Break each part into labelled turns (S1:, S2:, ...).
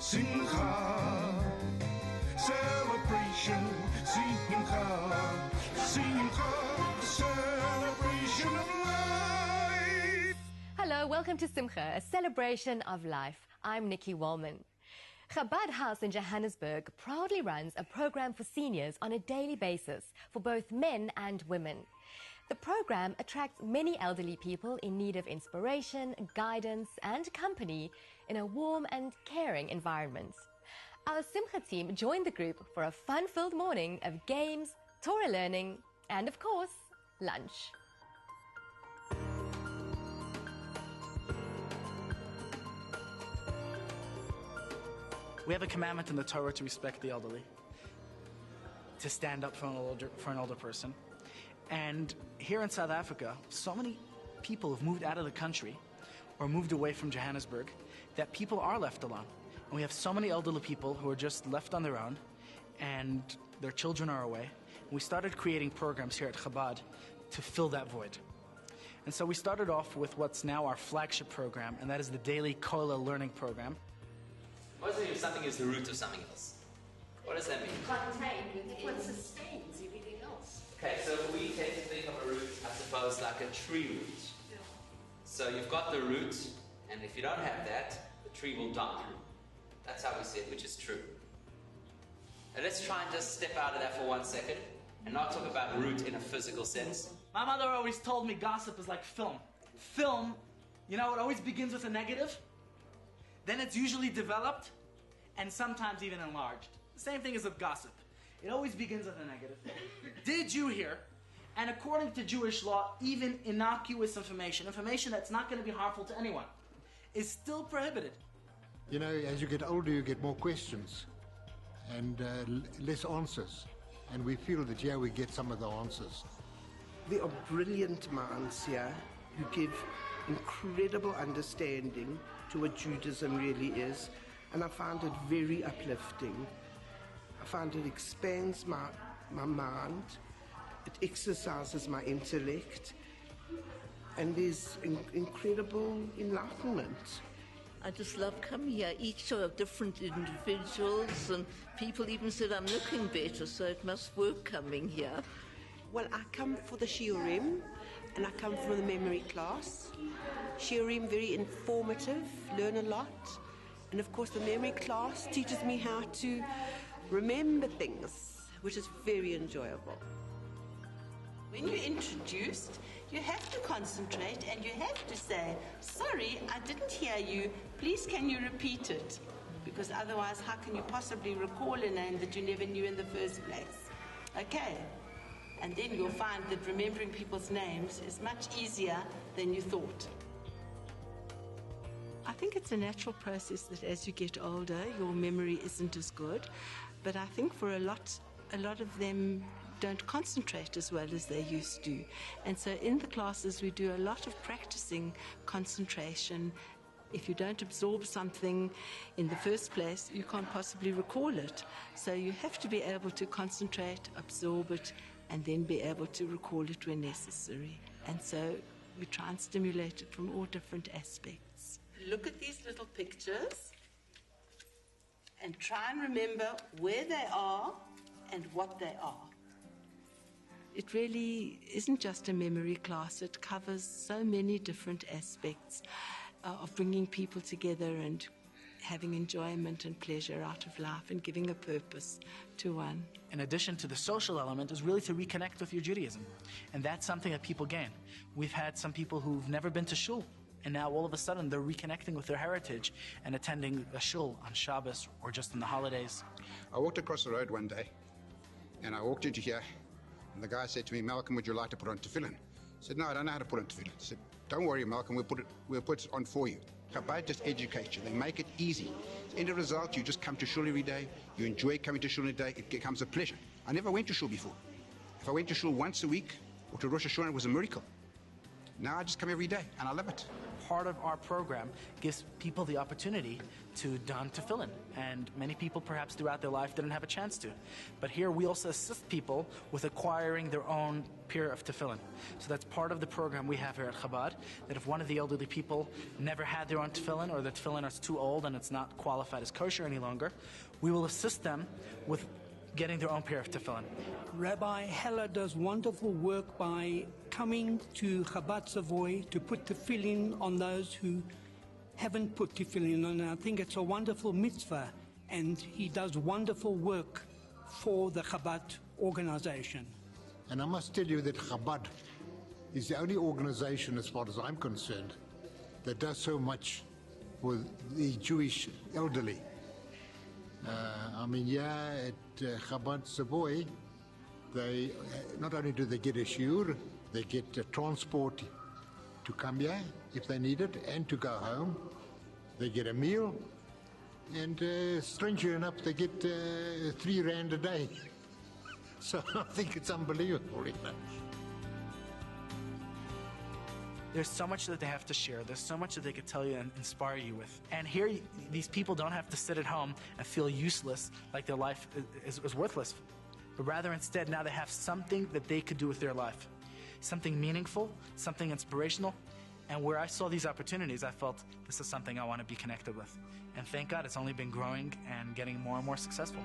S1: Simcha, celebration, Simcha, Simcha, celebration of life.
S2: Hello, welcome to Simcha, a celebration of life. I'm Nikki Wallman. Chabad House in Johannesburg proudly runs a program for seniors on a daily basis for both men and women. The program attracts many elderly people in need of inspiration, guidance and company in a warm and caring environment. Our Simcha team joined the group for a fun-filled morning of games, Torah learning and, of course, lunch.
S3: We have a commandment in the Torah to respect the elderly, to stand up for an older person. And here in South Africa, so many people have moved out of the country or moved away from Johannesburg that people are left alone. And we have so many elderly people who are just left on their own and their children are away. And we started creating programs here at Chabad to fill that void. And so we started off with what's now our flagship program, and that is the daily Kabbalah learning program.
S4: What does it mean if something is the root of something else? What does that mean?
S5: Contained with what sustains everything else.
S4: Okay, so we tend to think of a root, I suppose, like a tree root.
S5: Yeah.
S4: So you've got the root, and if you don't have that, the tree will die. That's how we see it, which is true. And let's try and just step out of that for 1 second and not talk about root in a physical sense.
S3: My mother always told me gossip is like film. Film, you know, it always begins with a negative. Then it's usually developed and sometimes even enlarged. The same thing is with gossip. It always begins with a negative. Did you hear? And according to Jewish law, even innocuous information that's not going to be harmful to anyone, is still prohibited.
S6: You know, as you get older, you get more questions and less answers. And we feel that, yeah, we get some of the answers.
S7: There are brilliant minds here who give incredible understanding to what Judaism really is, and I find it very uplifting. I find it expands my mind, it exercises my intellect, and there's incredible enlightenment.
S5: I just love coming here. Each are different individuals, and people even said I'm looking better, so it must work coming here.
S8: Well, I come for the shiurim, and I come from the memory class. Shiurim, very informative, learn a lot. And of course the memory class teaches me how to remember things, which is very enjoyable.
S9: When you're introduced, you have to concentrate and you have to say, sorry, I didn't hear you, please can you repeat it? Because otherwise how can you possibly recall a name that you never knew in the first place? Okay. And then you'll find that remembering people's names is much easier than you thought.
S10: I think it's a natural process that as you get older, your memory isn't as good. But I think for a lot of them don't concentrate as well as they used to. And so in the classes, we do a lot of practicing concentration. If you don't absorb something in the first place, you can't possibly recall it. So you have to be able to concentrate, absorb it, and then be able to recall it when necessary. And so we try and stimulate it from all different aspects.
S9: Look at these little pictures and try and remember where they are and what they are.
S10: It really isn't just a memory class. It covers so many different aspects of bringing people together and having enjoyment and pleasure out of life and giving a purpose to one.
S3: In addition to the social element, is really to reconnect with your Judaism. And that's something that people gain. We've had some people who've never been to shul, and now all of a sudden they're reconnecting with their heritage and attending a shul on Shabbos or just on the holidays.
S11: I walked across the road one day, and I walked into here, and the guy said to me, "Malcolm, would you like to put on tefillin?" I said, "No, I don't know how to put on tefillin." I said, "Don't worry, Malcolm, we'll put it on for you." Chabad just educates you. They make it easy. In the result, you just come to shul every day. You enjoy coming to shul every day. It becomes a pleasure. I never went to shul before. If I went to shul once a week or to Rosh Hashanah, it was a miracle. Now I just come every day, and I love it.
S3: Part of our program gives people the opportunity to don tefillin, and many people perhaps throughout their life didn't have a chance to. But here we also assist people with acquiring their own pair of tefillin. So that's part of the program we have here at Chabad, that if one of the elderly people never had their own tefillin, or the tefillin is too old and it's not qualified as kosher any longer, we will assist them with getting their own pair of tefillin.
S12: Rabbi Heller does wonderful work by coming to Chabad Savoy to put tefillin on those who haven't put tefillin on. I think it's a wonderful mitzvah, and he does wonderful work for the Chabad organization.
S6: And I must tell you that Chabad is the only organization, as far as I'm concerned, that does so much for the Jewish elderly. At Chabad Savoy, they not only do they get a shiur, they get transport to come here if they need it, and to go home. They get a meal, and strangely enough, they get 3 rand a day. So I think it's unbelievable.
S3: There's so much that they have to share. There's so much that they could tell you and inspire you with. And here, these people don't have to sit at home and feel useless, like their life is worthless. But rather, instead, now they have something that they could do with their life. Something meaningful, something inspirational. And where I saw these opportunities, I felt this is something I want to be connected with. And thank God it's only been growing and getting more and more successful.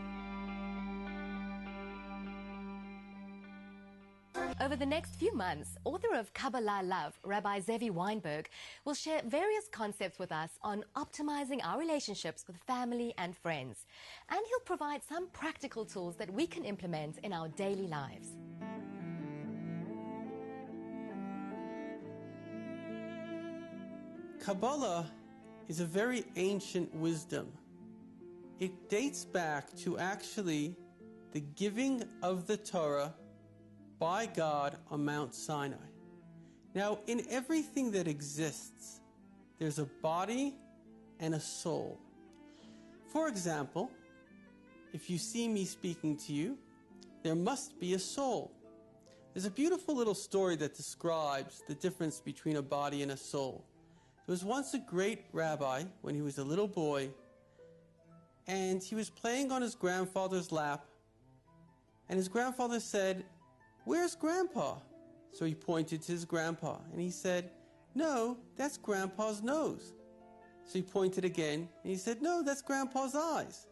S2: Over the next few months, author of Kabbalah Love, Rabbi Ze'evi Weinberg, will share various concepts with us on optimizing our relationships with family and friends. And he'll provide some practical tools that we can implement in our daily lives.
S13: Kabbalah is a very ancient wisdom. It dates back to actually the giving of the Torah by God on Mount Sinai. Now, in everything that exists, there's a body and a soul. For example, if you see me speaking to you, there must be a soul. There's a beautiful little story that describes the difference between a body and a soul. There was once a great rabbi when he was a little boy, and he was playing on his grandfather's lap, and his grandfather said, "Where's Grandpa?" So he pointed to his grandpa, and he said, "No, that's Grandpa's nose." So he pointed again, and he said, "No, that's Grandpa's eyes."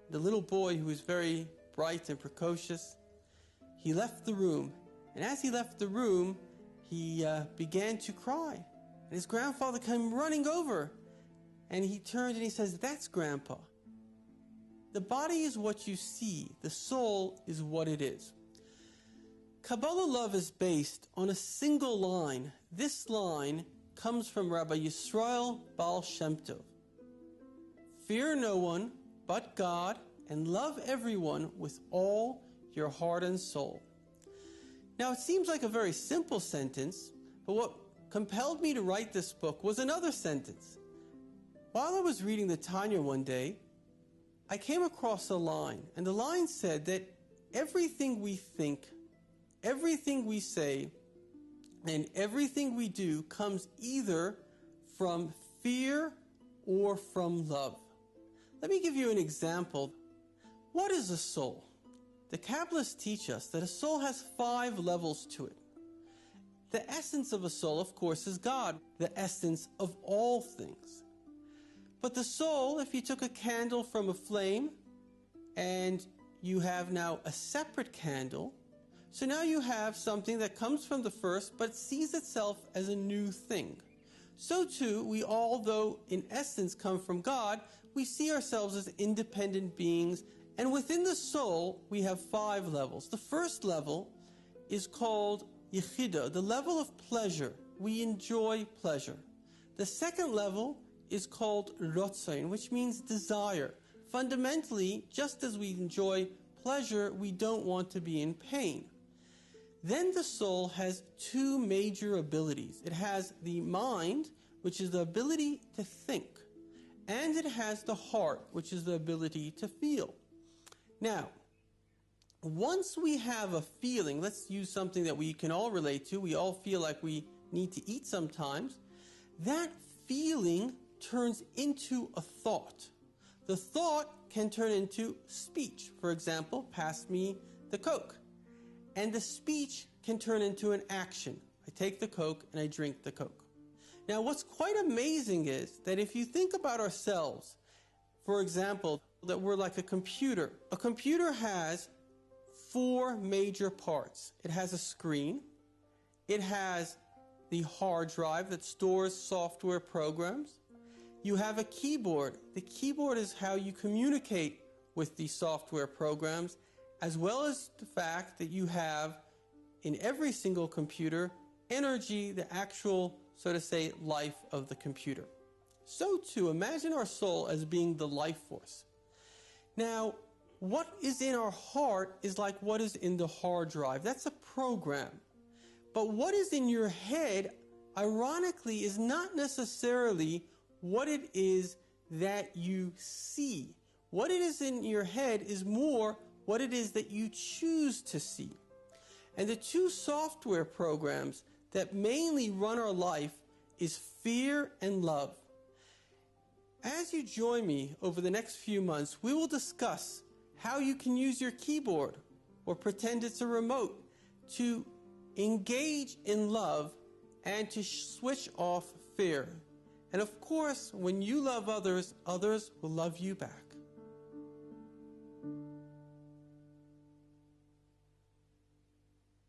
S13: The little boy, who was very bright and precocious, he left the room, and as he left the room, he began to cry. And his grandfather came running over, and he turned and he says, "That's Grandpa." The body is what you see. The soul is what it is. Kabbalah Love is based on a single line. This line comes from Rabbi Yisrael Baal Shem Tov. Fear no one but God, and love everyone with all your heart and soul. Now, it seems like a very simple sentence, but what compelled me to write this book was another sentence. While I was reading the Tanya one day, I came across a line, and the line said that everything we think, everything we say, and everything we do comes either from fear or from love. Let me give you an example. What is a soul? The Kabbalists teach us that a soul has 5 levels to it. The essence of a soul, of course, is God, the essence of all things. But the soul, if you took a candle from a flame and you have now a separate candle, so now you have something that comes from the first but sees itself as a new thing. So too, we all, though in essence come from God, we see ourselves as independent beings, and within the soul we have 5 levels. The first level is called Yechida, the level of pleasure. We enjoy pleasure. The second level is called Rotzain, which means desire. Fundamentally, just as we enjoy pleasure, we don't want to be in pain. Then the soul has 2 major abilities. It has the mind, which is the ability to think, and it has the heart, which is the ability to feel. Now, once we have a feeling, let's use something that we can all relate to. We all feel like we need to eat sometimes, that feeling turns into a thought. The thought can turn into speech. For example, pass me the Coke. And the speech can turn into an action. I take the Coke and I drink the Coke. Now, what's quite amazing is that if you think about ourselves, for example, that we're like a computer. A computer has 4 major parts. It has a screen. It has the hard drive that stores software programs. You have a keyboard. The keyboard is how you communicate with these software programs, as well as the fact that you have, in every single computer, energy, the actual, so to say, life of the computer. So too, imagine our soul as being the life force. Now, what is in our heart is like what is in the hard drive. That's a program. But what is in your head, ironically, is not necessarily what it is that you see. What it is in your head is more what it is that you choose to see. And the 2 software programs that mainly run our life is fear and love. As you join me over the next few months, we will discuss how you can use your keyboard or pretend it's a remote to engage in love and to switch off fear. And of course, when you love others, others will love you back.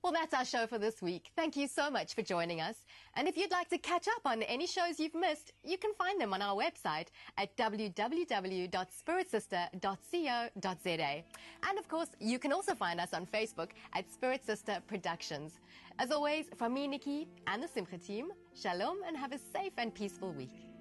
S2: Well, that's our show for this week. Thank you so much for joining us. And if you'd like to catch up on any shows you've missed, you can find them on our website at www.spiritsister.co.za. And of course, you can also find us on Facebook at Spirit Sister Productions. As always, from me, Nikki, and the Simcha team, shalom and have a safe and peaceful week.